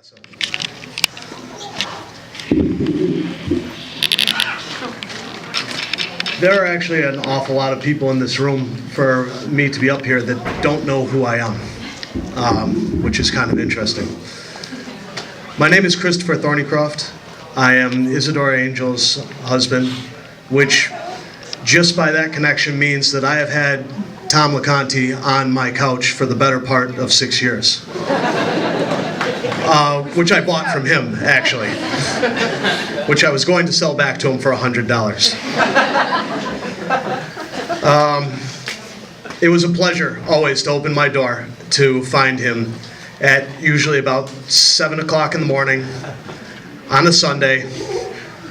espresso. There are actually an awful lot of people in this room for me to be up here that don't know who I am, which is kind of interesting. My name is Christopher Thornycroft. I am Isadora Angel's husband, which just by that connection means that I have had Tom LeConte on my couch for the better part of 6 years. Which I bought from him, actually. Which I was going to sell back to him for $100. It was a pleasure always to open my door to find him at usually about 7 o'clock in the morning on a Sunday,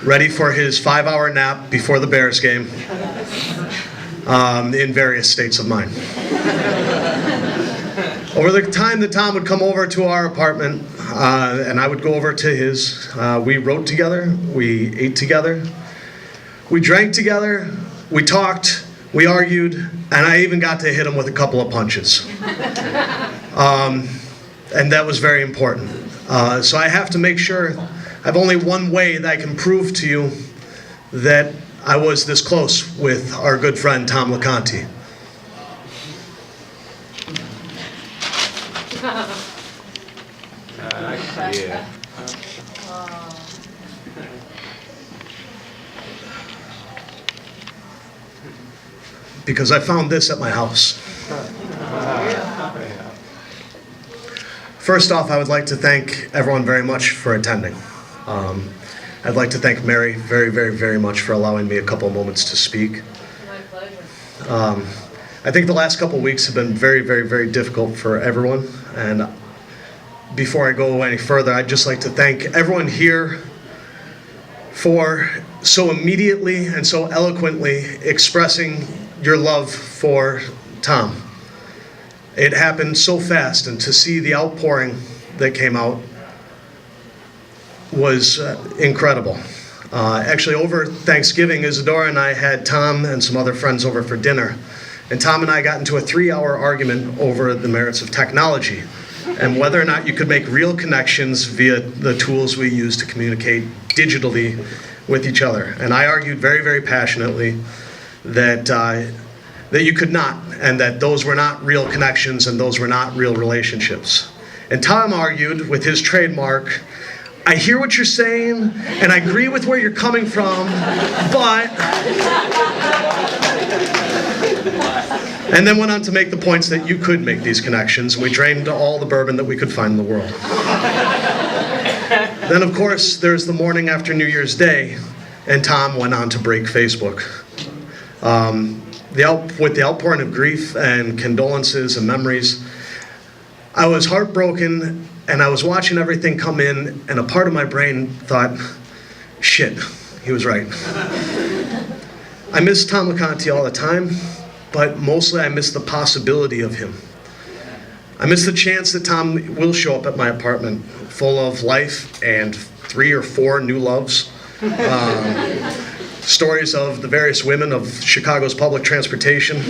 ready for his 5-hour nap before the Bears game, in various states of mind. Over the time that Tom would come over to our apartment, and I would go over to his, we wrote together, we ate together, we drank together, we talked, we argued, and I even got to hit him with a couple of punches. And that was very important. So I have to make sure, I have only one way that I can prove to you that I was this close with our good friend Tom LeConte. Yeah. Because I found this at my house. First off, I would like to thank everyone very much for attending. I'd like to thank Mary very, very, very much for allowing me a couple of moments to speak. My pleasure. I think the last couple of weeks have been very, very, very difficult for everyone. And before I go any further, I'd just like to thank everyone here for so immediately and so eloquently expressing your love for Tom. It happened so fast, and to see the outpouring that came out was incredible. Actually, over Thanksgiving, Isadora and I had Tom and some other friends over for dinner, and Tom and I got into a 3-hour argument over the merits of technology and whether or not you could make real connections via the tools we use to communicate digitally with each other. And I argued very, very passionately that that you could not, and that those were not real connections and those were not real relationships. And Tom argued with his trademark, I hear what you're saying, and I agree with where you're coming from, but... And then went on to make the points that you could make these connections. We drained all the bourbon that we could find in the world. Then, of course, there's the morning after New Year's Day, and Tom went on to break Facebook. With the outpouring of grief and condolences and memories, I was heartbroken, and I was watching everything come in, and a part of my brain thought, shit, he was right. I miss Tom LeConte all the time, but mostly I miss the possibility of him. I miss the chance that Tom will show up at my apartment full of life and 3 or 4 new loves. Stories of the various women of Chicago's public transportation.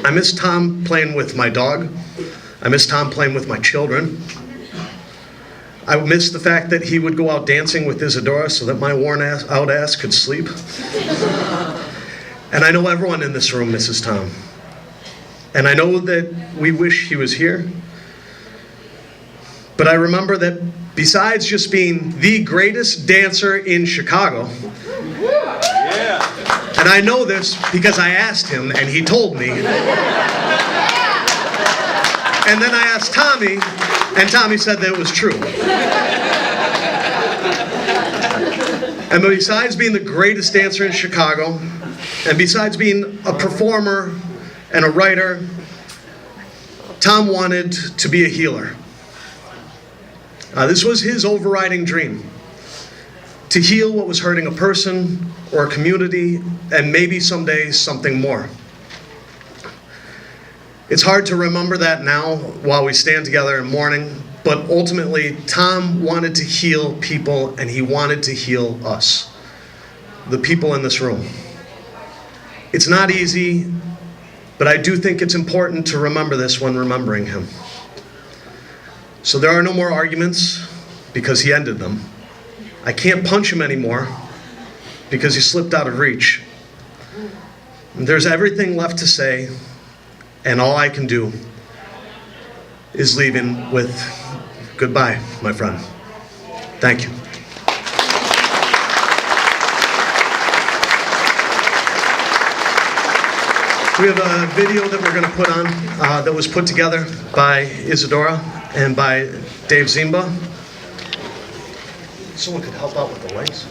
I miss Tom playing with my dog. I miss Tom playing with my children. I miss the fact that he would go out dancing with Isadora so that my worn out ass could sleep. And I know everyone in this room misses Tom. And I know that we wish he was here. But I remember that besides just being the greatest dancer in Chicago, and I know this because I asked him and he told me. And then I asked Tommy, and Tommy said that it was true. And besides being the greatest dancer in Chicago, and besides being a performer and a writer, Tom wanted to be a healer. This was his overriding dream, to heal what was hurting a person or a community, and maybe someday something more. It's hard to remember that now while we stand together in mourning, but ultimately Tom wanted to heal people, and he wanted to heal us, the people in this room. It's not easy, but I do think it's important to remember this when remembering him. So there are no more arguments because he ended them. I can't punch him anymore because he slipped out of reach. There's everything left to say, and all I can do is leave him with goodbye, my friend. Thank you. We have a video that we're going to put on that was put together by Isadora and by Dave Zimba. Someone could help out with the lights.